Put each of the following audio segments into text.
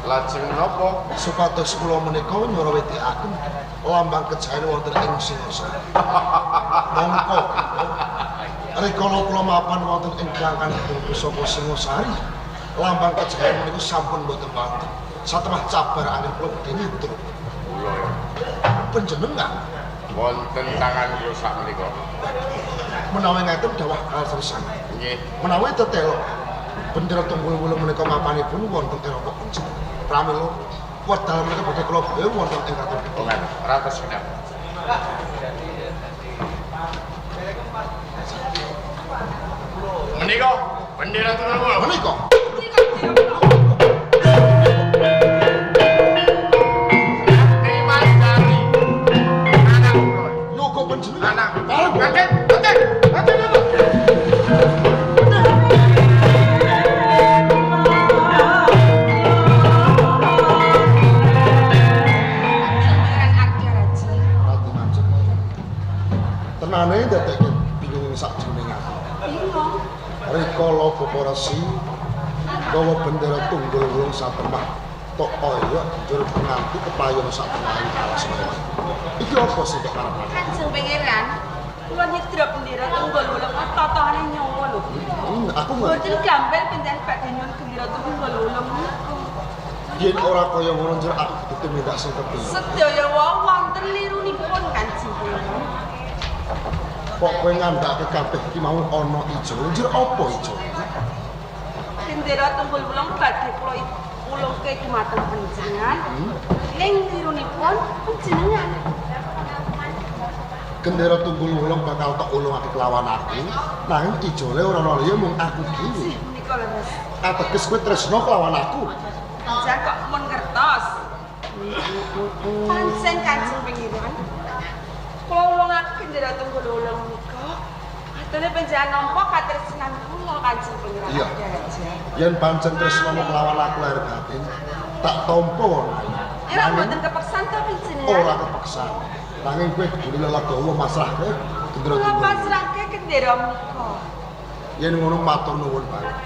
Lajeng menapa supados kula menika nyurawetikaken lambang kejayan wonten ing Singasari. Mongko rikala kula mapan wonten ing Klangkan Pusaka Singasari, lambang kejayan menika sampun boten wonten. Satemah cabar angin kula badhe nitru. Kula panjenengan wonten tangan kula sak menika. Menawi ngaten dawuh kalsersan. Nggih. Menawi tetelo bendera Tunggul-Wulung menika mapanipun wonten ing rokok kenceng. Pramila wedal menika badhe kula bae wonten ing Katon Gedhong. Ratus sedap. Menika bendera Tunggul-Wulung. Menika. Tenane dadekke bingung sak jenengan. Bingung. Rikala Bapak Resi gawa bendera Tunggul-Wulung satemah tok kaya njur nganti kepayon sak tengahing alas menawa. Iki apa sih kok karepan? Kanjeng Pangeran, kula nyidra bendera Tunggul-Wulung totohane nyawa lho. Aku mboten gampil pinten badhe nyuwun bendera Tunggul-Wulung niku. Yen ora kaya ngono njur aku kudu tumindak sing kepiye. Sedaya wong wonten lirunipun Kanjeng Pangeran. Kok kowe ngandhake kabeh iki mau ana ijo. Njur apa ijo? Bendera Tunggul-Wulung badhe kula ulungke dumateng panjenengan. Ning lirunipun panjenengan. Bendera Tunggul-Wulung bakal tak ulungake kelawan aku. Nanging ijole ora ana liya mung aku dhewe. Menika lho, Mas. Ateges kowe tresno kelawan aku. Panjenengan kok mun ngertos. Pancen Kanjeng Pangeran. Kula ulungake bendera Tunggul-Wulung menika. Atene panjenengan nampa katresnan kula Kanjeng Pangeran. Iya. Yen pancen tresnamu kelawan aku lahir batin, tak tampa ana. Ora mboten kepeksan ta panjenengan? Ora kepeksan. Nanging kowe kudu lelagowo masrahke bendera Kula Tunggul-Wulung. pasrahke bendera menika. Yen ngono matur nuwun banget.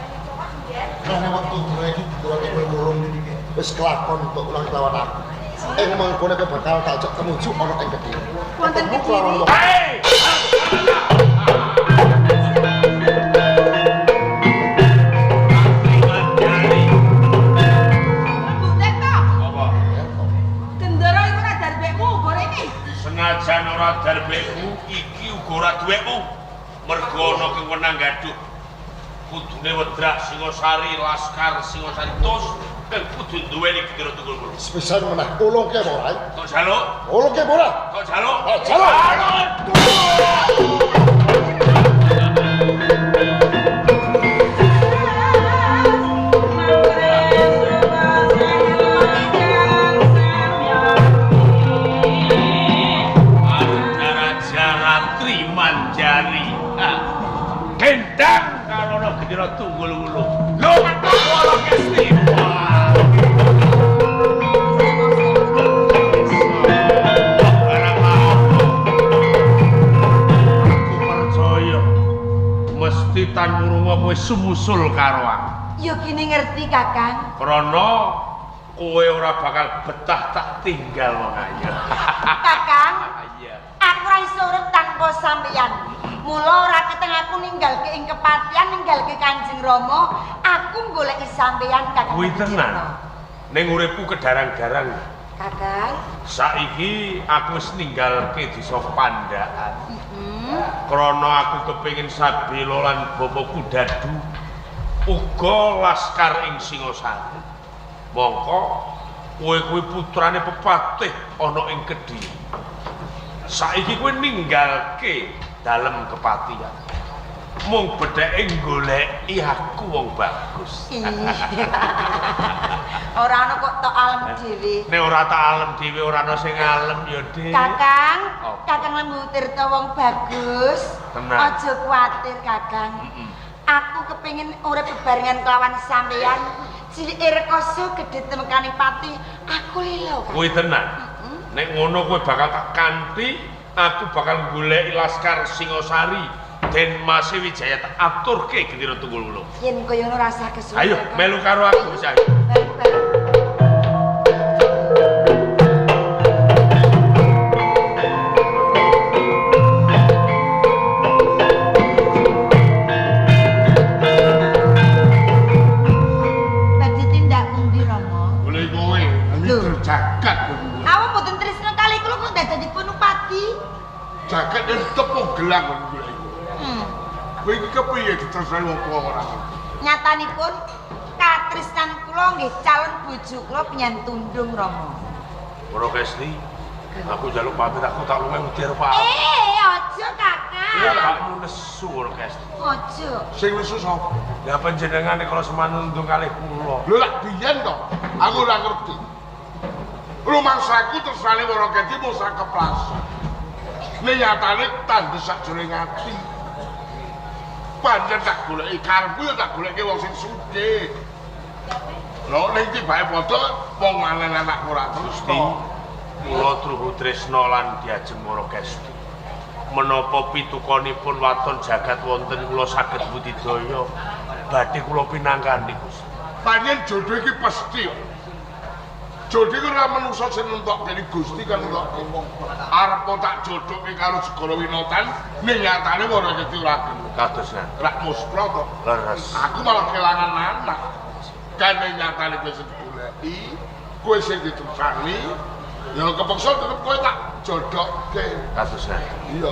Karena waktu gue iki bendera Tunggul-Wulung wis kelakon untuk ulang lawan aku. Mangkone kowe bakal tak ajak kemuju ana ing Kediri. Wonten Kediri. Hei! Senajan ora darbekmu, iki uga ora duwekmu. Mergo ana kewenang gaduh. Kudune Wedrak Singasari, Laskar Singasari tos ben kudu duweni bendera Tunggul-Wulung. Sepisan meneh ulungke apa ora? Kok jaluk? Ulungke apa ora? Kok jaluk? Jaluk. Gendang kalau ana bendera Tunggul-Wulung. Lho, ora kestiwa. Aku percaya mesti tan murung wis sumusul karo aku. Ya kene ngerti, Kakang. Krana kowe ora bakal betah tak tinggal wong ayu. Kakang, Iya. aku ora iso urip tanpa sampeyan. Mula ora keteng aku ninggalke ing kepatihan, ninggalke Kanjeng Rama, aku goleki sampeyan Kakang. Kuwi tenan. Ning uripku kedarang-darang. Kakang. Saiki aku wis ninggalke desa Pandaan. Krana aku kepengin sabila lan bapakku dadu uga laskar ing Singasari. Mongko kowe kuwi putrane pepatih ana ing Kediri. Saiki kowe ninggalke dalem kepatihan. Mung bedheke goleki aku wong bagus. Ora ana kok tok alem dhewe. Nek ora tak alem dhewe ora ana sing alem ya, Dik. Kakang, Apa? Kakang Lembu Tirta wong bagus. Tenang. Aja kuwatir, Kakang. Aku kepengin urip bebarengan kelawan sampeyan. Cilik rekoso gedhe temekaning pati, aku lilo. Kuwi tenan. Nek ngono kowe bakal tak kanthi, aku bakal goleki Laskar Singosari den Mas Wijaya tak aturke Gendera Tunggul Wulung. Yen kaya ngono rasa kesuwen. Ayo melu karo aku wis ayo. Bareng-bareng. Jaket dan tepung gelang kan gue itu. Gue ini kepiye ditersani wong tua orang. Nyatanipun katresnan kula nggih calon bojo kula penyan tundung Rama. Ora Kesti. Aku njaluk pamit aku tak luwih wedi karo Pak. Aja Kakang. Iya, kamu nesu ora Kesti. Aja. Sing nesu sapa? Ya panjenengane kalau semanundung kalih kula. Lho lak biyen to, aku ora ngerti. Rumangsaku tersane wong Kesti mau sak keplasan. Nyatane tandhes sakjroning ati. Pancen tak goleki karepku ya tak goleki wong sing sugih. Lho ning tibake padha wong manen anakku ora terus to. Kula truhu tresna lan diajeng Mara Kesti. Menapa pitukonipun waton jagat wonten kula saged budidaya badhe kula pinanggani Gusti. Panjen jodoh iki pasti. Jodoh iki ora manungsa sing nentok dene Gusti kan kok. Arep tak jodohke karo segara winotan, ning nyatane ora dadi ora gelem. Kados nang. Rak muspra to. Leres. Aku malah kelangan anak. Kan nyatane wis digoleki, kowe sing ditersani, ya kepeksa tetep kowe tak jodohke. Kados nang. Iya.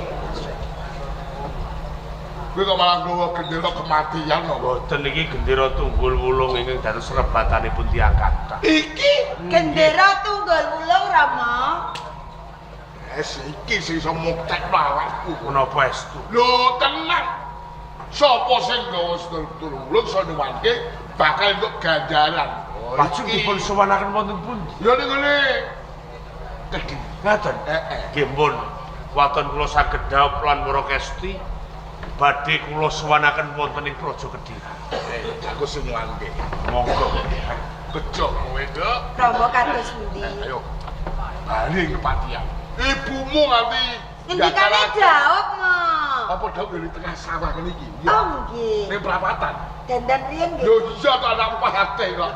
Kowe kok malah nggawa gendera kematian kok. Boten iki Gendera Tunggul Wulung ingkang dados rebatanipun tiyang kathah. Iki Gendera Tunggul Wulung Rama. iki sing iso muktekno awakku. Menapa estu? Lho tenang. Sapa sing nggawa struktur ulung iso nyuwanke bakal entuk ganjaran. Lajeng dipun suwanaken wonten pundi? Ya ning ngene. Kedhi. Ngaten. Nggih pun. Waton kula saged dhawuh lan Mara Kesti badhe kula suwanaken wonten ing Praja Kediri. Aku sing nyuwanke. Monggo. Bejo kowe, Nduk. Rama kados pundi? Ayo. Bali kepatian. Ibumu nganti Ngendikane dhawuh, Ma. apa dhawuh di tengah sawah ngene iki? Oh nggih. Ning perapatan. Dandan riyen nggih. Yo iya to anak pate kok.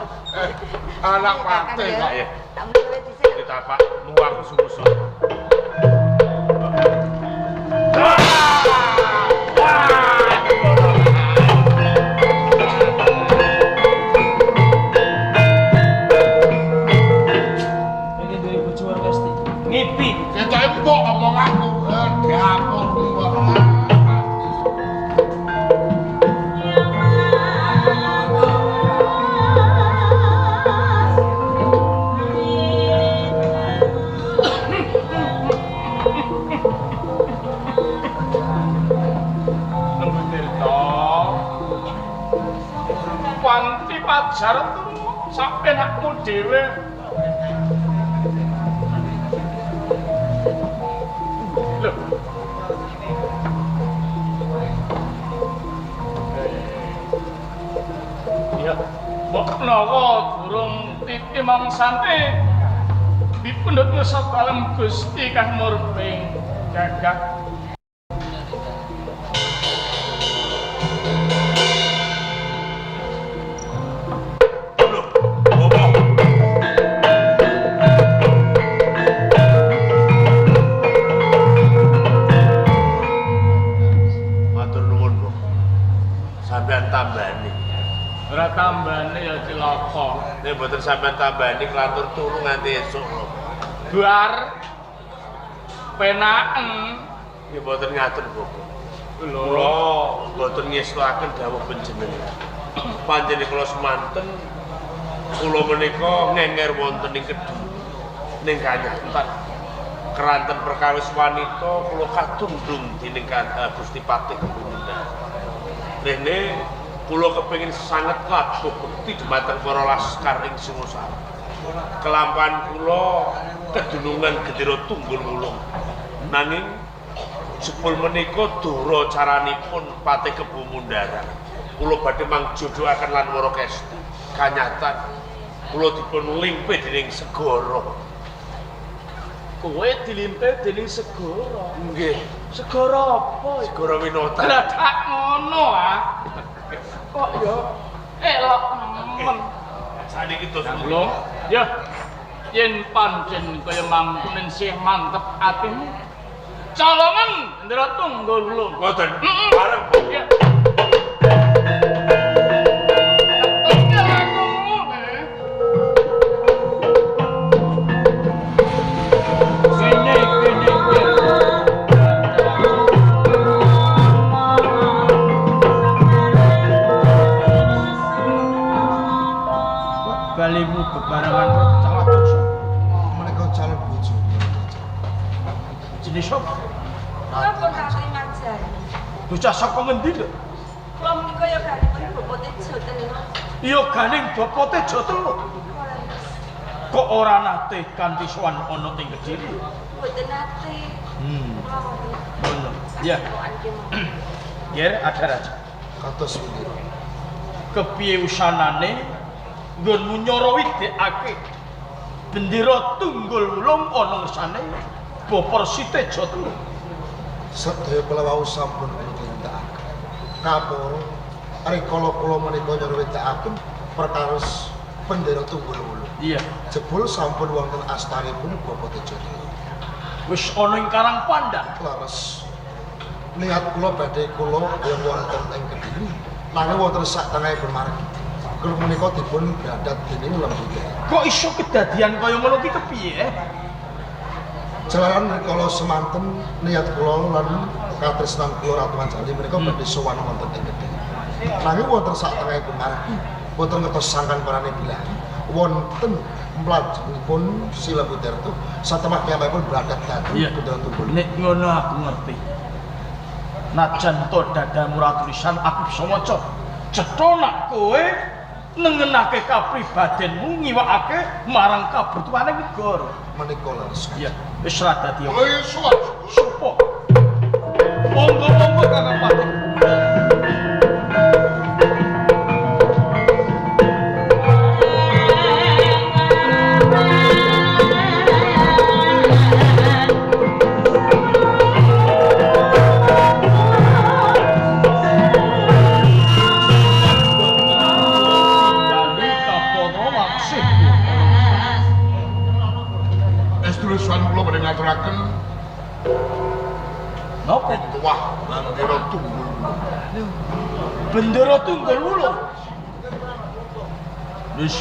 Anak pate kok. Ayo. Tak mlewe dhisik. Ditapak munggo aku sumusul. Ngipi. Kita empuk omong aku. Diapun kok. Panti pajar sampe nakmu dhewe. Lho. Ya, mbok menawa durung titi mangsane dipundhut ngesot dalem Gusti kang murbing gagah. Tambani. Ora tambane ya cilaka. Nek mboten sampean tambani klatur turu nganti esuk. Bar penaken Nggih mboten ngatur, Bu. lho. Kula mboten ngestuaken dawuh panjenengan. Panjenengan kula semanten kula menika ngenger wonten ing Kediri ning Kanyakan. Keranten perkawis wanita kula katundung dening Gusti Patih Kebunda. Rene kula kepengin sanget labuh bekti dumateng para laskar ing Singosari. Kelampahan kula kedunungan Gendera Tunggul Wulung. Nanging Jebul menika dura caranipun Patih Kebo Mundaran. Kula badhe mangjodohaken lan Wara Kesti. Kanyatan kula dipun limpe dening segara. Kowe dilimpe dening segara. Nggih, Segara apa? segara Winata. Lah tak ngono ah. Kok ya elok men. Saniki tos Lho, ya. Yen pancen kaya mangkunen sih mantep atimu. Colongan ndera tunggul ulun. Ngoten. Bareng, Bu. Ya. Tunggul aku. Kene kene. Balimu bebarengan cawaton Menika calon bojo. jenis apa? Kula pun kakek ngajari. Bocah saka ngendi lho? Kula menika ya ganipun bobote joten. Iya ganing bopote jotelo. Kok ora nate kanthi sowan ana ing Kediri? Boten nate. Ngono. Ya. Yer ada raja. Kados pundi? Kepiye usanane nggonmu nyorawidekake bendera tunggul ulung ana ngersane Bopor Site Jotelo. Sedaya kula wau sampun nindakaken. Kaporo rikala kula menika nyerawedakaken perkawis bendera tunggul ulung. Iya. Jebul sampun wonten astanipun Bapak Tejotelo. Wis ana ing Karang Pandang. Leres. Niat kula badhe kula yang wonten ing Kediri. Nanging wonten sak tengahipun margi. Kula menika dipun bradat dening Lembuder. Kok iso kedadian kaya ngono ki kepiye? Jalaran rikala semanten niat kula lan katresnan kula Ratu Anjali menika badhe sowan wonten ing Kediri. Nanging wonten sak tengahipun margi, wonten ngertos sangkan parane bilang wonten mlajengipun si Lembuder tu satemah piyambakipun bradat dhateng bendera tunggul. Nek ngono aku ngerti. Najan to dadamu ra tulisan aku bisa maca. Cetha nak kowe nengenake kapribadenmu ngiwakake marang kabutuhane negara. Menika leres. Iya, wis ra dadi Oh iya, suat. sopo. Monggo-monggo Kakang Patih. Tulisan kula badhe ngaturaken Napa? wah bendera tunggul. Bendera tunggul ulung. Wis.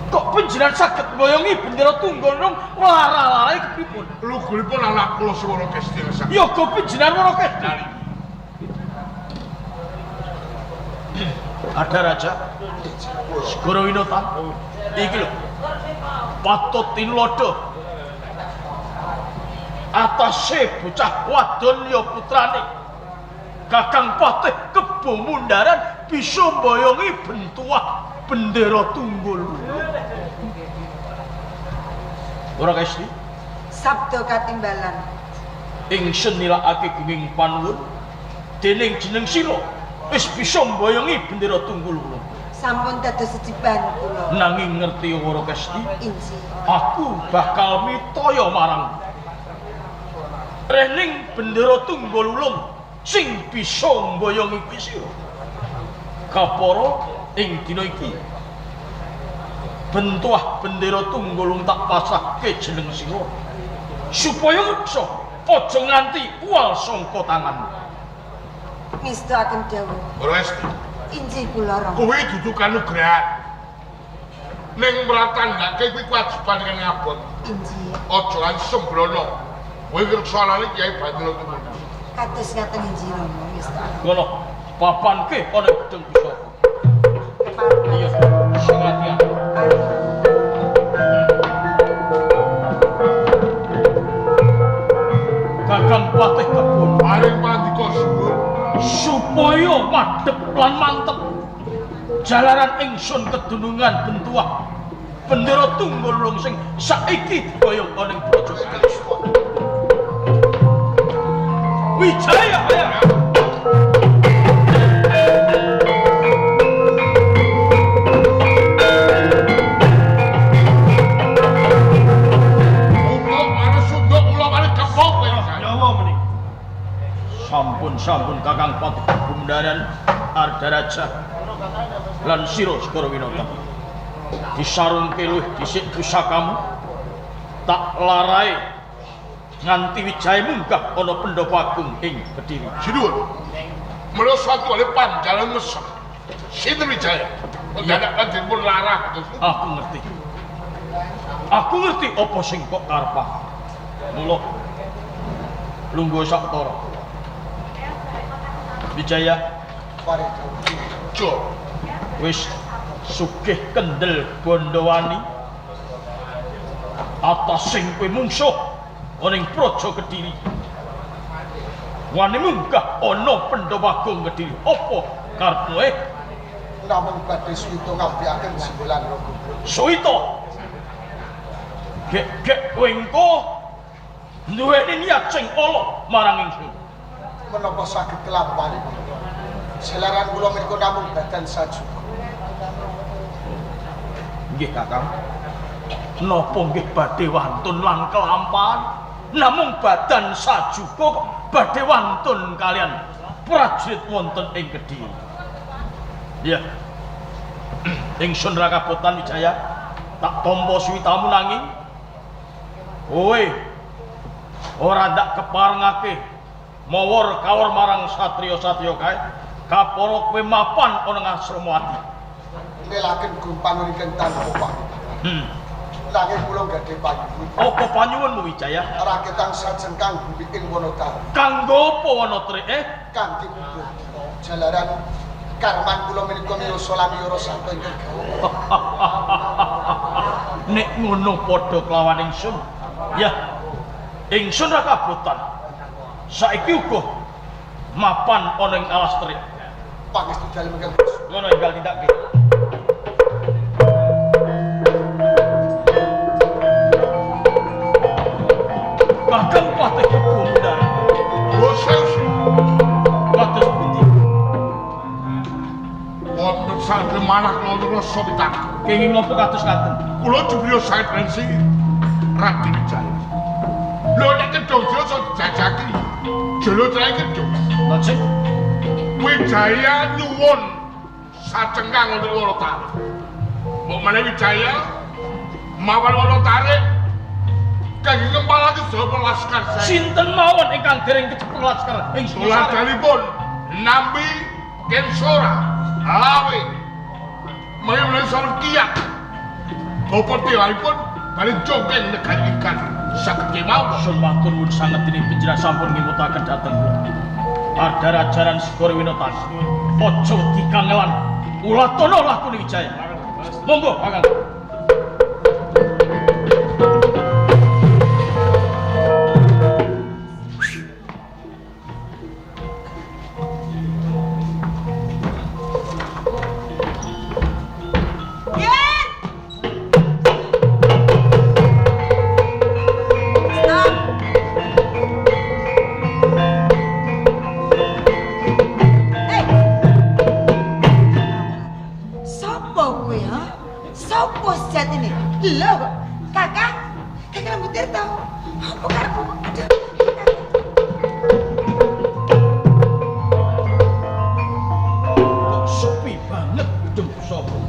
Kok panjenengan saged mboyongi bendera tunggul ulung lara-lare kepripun? Lugulipun anak kula Swara Kesti ngesak. Ya go panjenengan Wara Kesti. Ada raja Segara Winata iki lho patut tinulodo atase bocah wadon ya putrane Kakang Patih Kebo Mundaran bisa mboyongi bentuah bendera tunggul. Ora Kesti Sabda katimbalan. ingsun nilakake gunging panuwun dening jeneng sira wis bisa mboyongi bendera tunggul ulung. Sampun dados sejiban kula. Nanging ngerti Wara Kesti, Inji. aku bakal mitaya marang rening bendera tunggul ulung sing bisa mboyongi kuwi sira. Kapara ing dina iki bentuah bendera tunggul ulung tak pasahke jeneng sira supaya ngeksa aja nganti uwal sangka tanganmu. Ngestakaken dawuh. Ora Esti. Inji kula Rama. Kowe dudu kanugrahan. Ning mratandhake kuwi kewajiban kang abot. Inji. Aja lan sembrono. Kowe ngreksanane Kyai Bandara Tunggul. Kados ngaten Inji Rama ngestakaken. Ngono, papanke ana gedeng pusaka. Iya, sing ati-ati. Kakang Patih Kebo Paring pandika suwun. supaya madhep lan mantep jalaran ingsun kedunungan bentuah bendera tunggul ulung sing saiki diboyong ana ing praja. Wijaya ya. Untuk mana sunduk kula balik kepok ya. Nyawa menik. Sampun Kakang Patih Bundaran Ardaraja lan sira Segara Winata. Disarungke luwih dhisik pusakamu tak larai nganti Wijaya munggah ana Pendopo Agung ing Kediri. Sinuwun. Mula satu oleh panjalan mesem. Sinten Wijaya. Mendadak dipun larang. Aku ngerti apa sing kok karepah. Mula lungguh saktara. Wijaya Jo. wis sugih kendel Bondowani atas sing kowe mungsuh ana ing Praja Kediri. Wani munggah ana Pendopo Agung Kediri. Apa karepmu? Namung badhe suwita ngabdiaken Sembilan Rogo. Suwita. Gek kowe engko duweni niat sing ala marang ingsun. Menapa saged kelampahan? Selaran kula menika namung badan sajuga. Nggih Kakang. Napa nggih badhe wantun lan kelampahan? Namung badan sajuga kok badhe wantun kalian prajurit wonten ing Kediri. Ya. Ingsun ra kabotan Wijaya tak tampa suwitamu nanging kowe ora ndak keparengake mawor kawor marang satriya-satriya kae kapara kowe mapan ana ngasrama ati. Nelaken gumpan ringkeng tanpa pamit. Nanging kula gadhe panyuwun. Apa panyuwunmu Wijaya? Raketang sajeng kang bumi ing Wonotari. Kanggo apa Wonotri? Kanthi pupuk jalaran karman kula menika miyasa lan yara santa ingkang gawe. Nek ngono padha kelawan ingsun. Ya. Ingsun ra kabotan. Saiki uga mapan ana ing alas terik. Pangestu dalem ingkang Ngono enggal tindakke. Kakang Patih Bundaran. Bosel. Kados pundi? Wonten saged manah kula rasa pitak. Kenging napa kados katen? Kula jubriya sae pensi Rati Wijaya. Lho nek kedhong desa jajaki. Jolo trae kedhong. Lajeng Wijaya nyuwun sacengkang wonten Wonotari. Mbok menawi Wijaya mawan Wonotari kangge ngempalake sedaya laskar saya. sinten mawon ingkang dereng kecepeng laskar ing Sumsara? Tuladhanipun nampi Kensora, Lawe, menawi sampun kiyak. Bapa tiwanipun bali jongkeng negari ingkang saged kemawon. Sun matur nuwun sanget dening panjenengan sampun ngimutaken dhateng kula. Ardarajaran Segara Winata. Aja wedi kangelan. Ulatana lakune Wijaya. Monggo, Kakang. Loh, kakak rambut Tirta. Apa karepmu? Aduh. Kok sepi banget gedung sapa?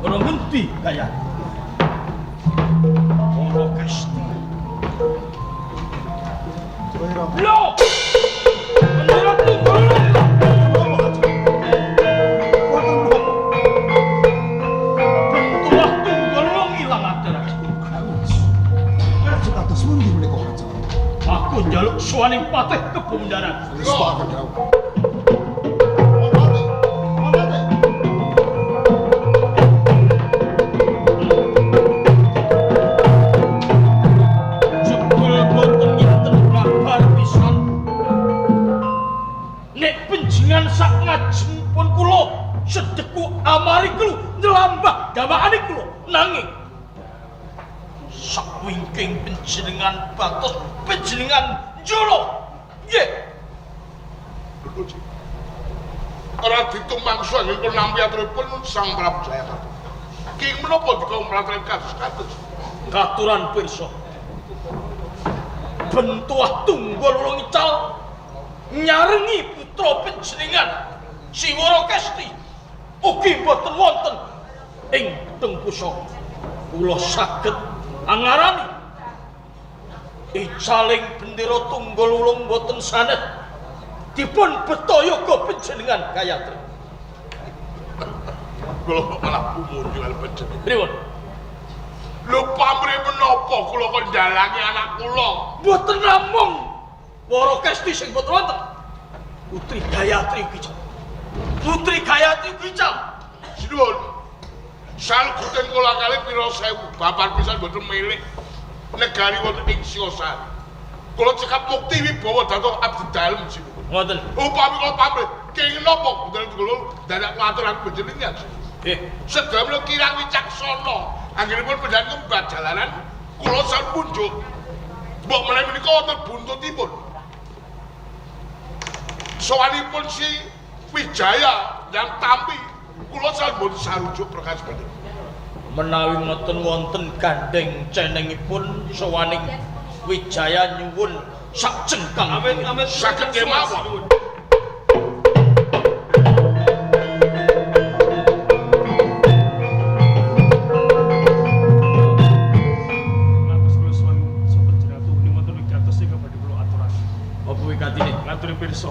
Ora ngendi kaya. Para Kasti. Loh! Bendera tunggal. Aku njaluk suwaning Patih Kebundaran. Jebul boten inten kabar pisan. Nek panjenengan sak ngajengipun kula sedeku amari kula nylambah dhamane kula nanging sakwingking panjenengan batos panjenengan jolo Nggih. Ora ditumangsa nggih nampi aturipun Sang Prabu Jayakatri. Ki menapa dikau mlaten kados-kados? Katuran pirsa. Bentuah tunggul ulung ical nyarengi putra panjenengan Siwara Kesti ugi boten wonten ing gedung pusaka. Kula saged angarani icaling bendera tunggul ulung boten sanes dipun betoyoga panjenengan Gayatri. Kula kok malah pumunjul panjenengan. Pripun? Lho pamrih menapa kula kok ndalangi anak kula? Boten namung Wara Kesti sing boten wonten. Putri Gayatri Kical. Putri Gayatri Kical. Sinuwun. Salguten kula kalih pira sewu babar pisan boten milih negari wonten ing Singosari. Kula cekap mukti wibawa dados abdi dalem sinuwun. Ngoten. Upami kula pamrih kenging napa boten kula dadak ngaturan panjenengan. Sedaya kirang wicaksana. Anggenipun panjenengan ngembak jalanan kula sampun njuk. Mbok menawi menika wonten buntutipun. Sowanipun si Wijaya yang tampi kula sampun sarujuk perkasa panjenengan. Menawi ngoten wonten gandeng cenengipun sawaning Wijaya nyuwun sak jengkang. Amit-amit saged kemawon. Pirsa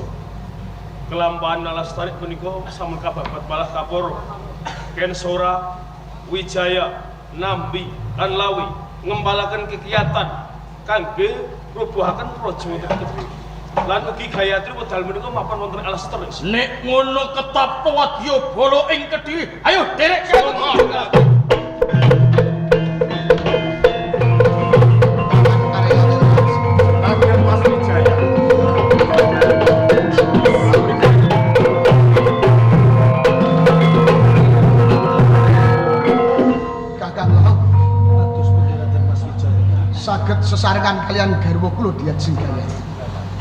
kelampahan Lastari punika sampun kababat malah kaporo Ken Sora Wijaya Nambi lan Lawi ngembalaken kegiatan kangge rubuhaken prajurit Kediri lan ugi Gayatri wedal menika mapan wonten Lastari. Nek ngono ketap Wadyabala ing Kediri. Ayo derek saged sesarengan kalian garwa kula Diajeng Gayatri.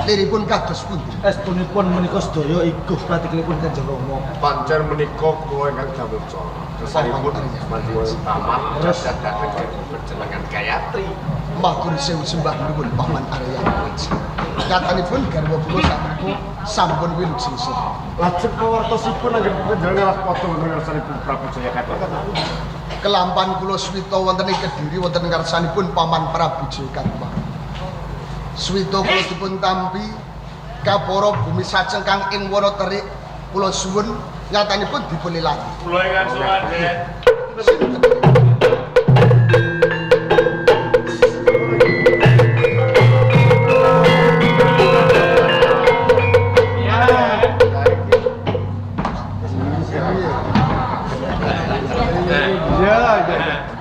Liripun kados pundi? Estunipun menika sedaya iguh pratikelipun Kanjeng Rama. Pancen menika kula ingkang damel cara. Kesanipun manjuwun taman dadak panjenengan Gayatri. Matur sewu sembah nuwun Paman Arya Wiji. Katanipun garwa kula sapunika sampun wilujengsa. Lajeng pawartosipun anggen panjenengan padha wonten ngarsanipun Prabu Jayakatri. Kelampan kula swita wonten ing Kediri wonten ngarsanipun Paman Prabu Jayakatri. Swita kula dipun tampi kapara bumi sajeng kang ing wana terik kula suwun nyatanipun dipun lelaki. Kula ingkang suwaden.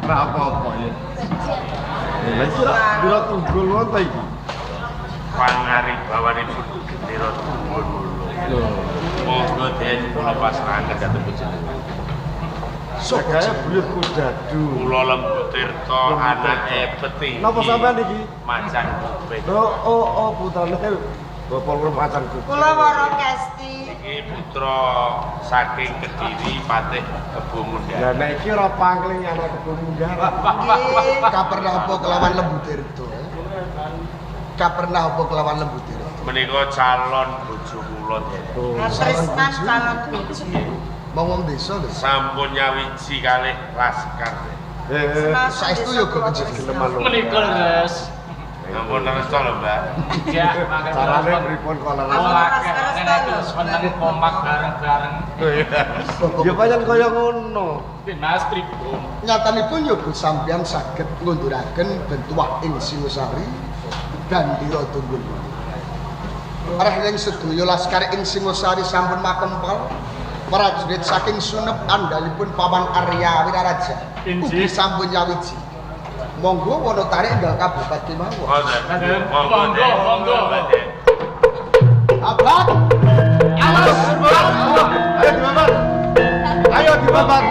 Ora apa-apa ya. Lha kira tunggul wonten iki. Pangaribawanipun gendera tunggul. Lho, monggo den kula pasrahaken dhateng panjenengan. Sagaya buyut kudadu. Kula Lembu Tirta anake Peti. Napa sampean iki? Macan kuping. Oh, putrane Bapak kula macan kuping. Kula Wara Kesti. Iki putra saking Kediri Patih Kebo Lah Mundhar. nek iki ora pangling anak Kebo Mundhar. Nggih, kapernapa kelawan Lembu Tirta? Kapernapa kelawan Lembu Tirta? Menika calon bojo kula, Den. Tresnan calon bojo. Mau wong desa lho. Sampun nyawiji kalih laskar. Saestu yo kok kejeleman. menika leres. Ampun resto lho, Mbak. Ya, Carane pripun kok lara. Wonten kompak bareng-bareng. Ya pancen kaya ngono. Mas pripun? Nyatanipun yo sampeyan saged ngunduraken bentuah ing Singosari gandira tunggul. Arah ing sedaya laskar ing Singosari sampun makempal. Prajurit saking Sunep andalipun Paman Arya Wiraraja. Ugi sampun nyawiji. Monggo Wonotarik enggal kabupat kemawon. Monggo, Monggo. Den. Abad. Ayo dibabat. Ayo dibabat.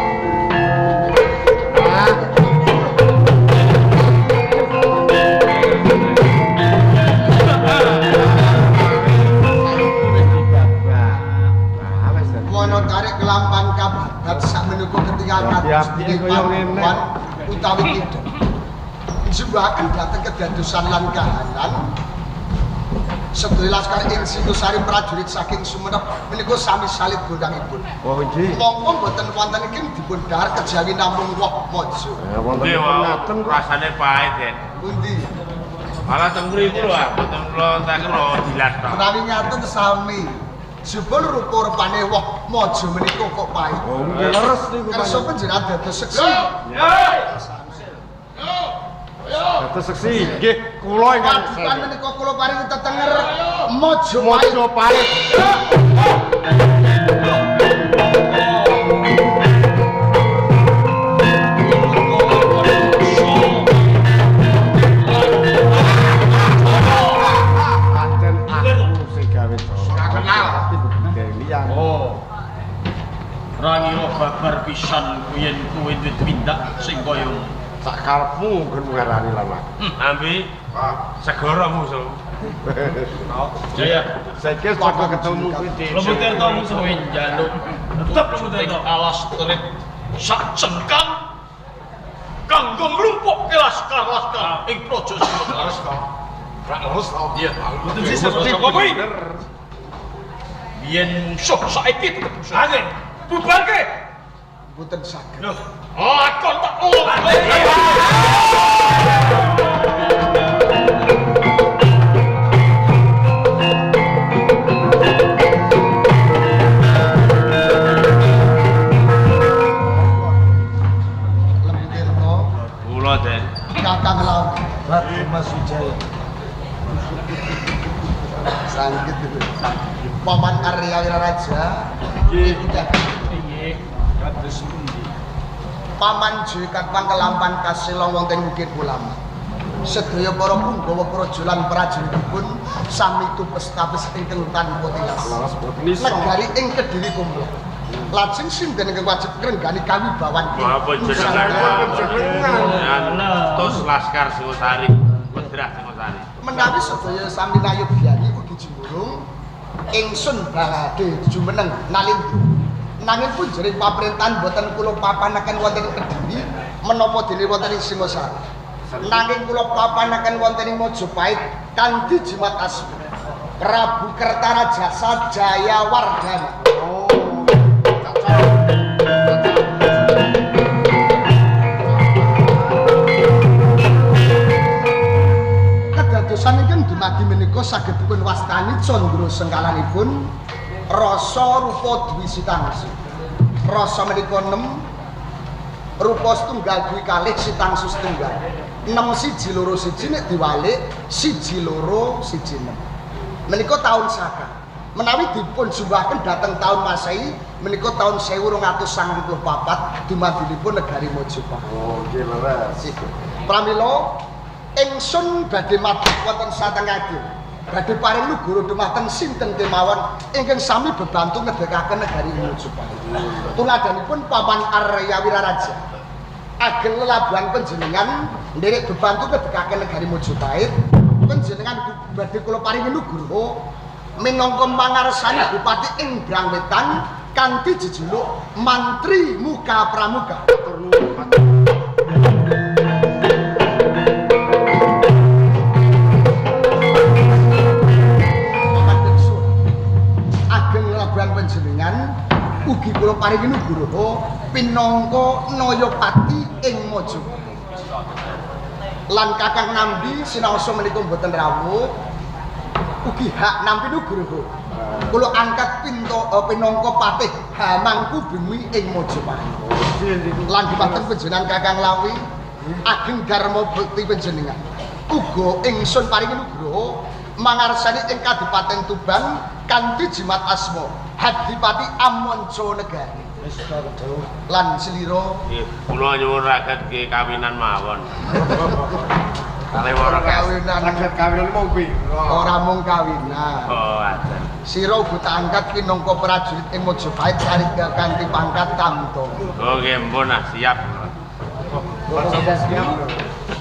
menika ketingal Hati-hati kaya ngene. utawi kita. Jumbahaken dhateng kedadosan lan kahanan. Sedaya laskar ing Singosari prajurit saking Sumenep menika sami salib gondangipun. Oh nggih. Monggo mboten wonten iki dipun dahar kejawi namung woh mojo. Wonten Dewa, ngaten kok. rasane pahit, Den. Pundi? Malah teng mriku lho, mboten kula tak kira dilas to. Menawi ngaten sami. Jebul rupa-rupane woh mojo menika kok pahit. Oh nggih leres niku Kersa Pak. panjenengan dados seksi. Dados seksi nggih kula ingkang Padukan menika kula paringi tetenger mojo pahit. mojo pahit. Pancen aku sing gawe to. Ora kenal. Delian. Oh. Rangira babar pisan yen kowe duwe tindak sing kaya Sak karepmu gen ngarani lama. Ambi, segaramu so. Jaya. Saiki padha ketemu kuwi Lemutir to musuh njaluk. Tetep lemutir to alas terit sak cengkang kanggo nglumpukke laskar-laskar ing praja Singosari. Rak leres to. Iya, mboten sisa sapa kuwi. Biyen musuh saiki tetep musuh. Age, bubarke. Mboten saged. Loh, lakon tak ulung. Lembutirno Kula, Den. Kakang Lawi. Ratu Mas Wijaya. Sanggit itu. Paman Arya Wiraraja. Nggih. Piye? Kados pundi? Paman J Kakang Kelampan Kasila wonten Bukit Ulama. Sedaya para punggawa praja lan prajuritipun sami tupes-tapes ingkang tanpa tilas. Leres boten iso. Negari ing Kediri kumlo. Lajeng sinten ingkang wajib ngrenggani kawibawan. Maha panjenengan. Panjenengan. Tos Laskar Singosari, Wedrah Singosari. Menawi sedaya sami nayogyani ugi jumurung ingsun badhe jumeneng nalindra. Nanging pun jering pamrentahan boten kula papanaken wonten ing Kediri menapa dene wonten ing Singosari. Nanging kula papanaken wonten ing Mojopahit kanthi jimat asma Prabu Kertarajasa Jayawardhana. Oh. Kedadosan ingkang dumadi menika saged dipun wastani candra sengkalanipun rasa rupa dwi sitangsu. Rasa menika 6, rupa setunggal dwi kalih sitangsu setunggal. 6 siji loro siji nek diwalik siji loro siji 6. Menika taun saka. Menawi dipun jumbahaken dhateng taun Masehi menika taun 1294 dumadinipun negari Mojopahit. Oh nggih leres. Pramila ingsun badhe madhep wonten satengahipun. Badhe paring nugara dumateng sinten kemawon ingkang sami bebantu ngedekaken negari Mojopahit. Tuladhanipun Paman Arya Wiraraja. Ageng lelabuhan panjenengan nderek bebantu ngedekaken negari Mojopahit. Panjenengan badhe kula paringi nugara minangka mangarsani bupati ing Brangwetan kanthi jejuluk Mantri Muka Pramuka. Ageng lelabuhan panjenengan ugi kula paringi nugraha pinangka Nayapati ing Mojopahit. Lan Kakang Nambi sinaosa menika mboten rawuh ugi hak nampi nugraha. Kula angkat pinangka patih Hamangku Bumi ing Mojopahit. Lan dumateng panjenengan Kakang Lawi ageng dharma bekti panjenengan. Uga ingsun paringi nugraha mangarsani ing Kadipaten Tuban kanthi jimat asma Hadipati Amonco Negari. Wis jauh. Lan slira Nggih, kula nyuwun ragat ke kawinan mawon. Kalih wara kawinan Saged kawinan mung kuwi. ora mung kawinan. Oh, aten. Sira uga tak angkat minangka prajurit ing Mojopahit sarida kanthi pangkat Tamtama. Oh, nggih mpun ah, siap.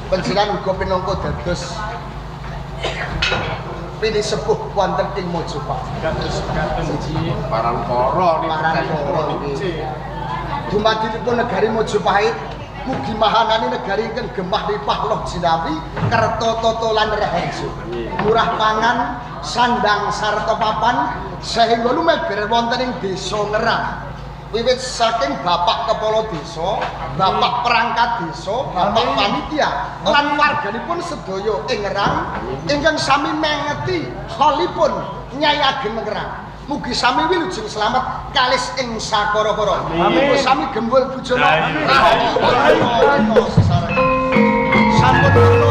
Panjenengan uga pinangka dados pinisepuh wonten ing Mojopahit. Parang para ni Parang para niki. dumadinipun negari Mojopahit mugi mahanani negari ingkang gemah ripah loh jinawi kerto toto lan raharjo murah pangan sandang sarta papan sehingga lumeber wonten ing desa Ngerang wiwit saking bapak kepala desa, bapak perangkat desa, bapak panitia lan warganipun sedaya ing Ngerang ingkang sami mengeti halipun Nyai Ageng Ngerang. Mugi sami wilujeng slamet kalis ing sakara-kara. Mugi sami gembul bujana. Sampun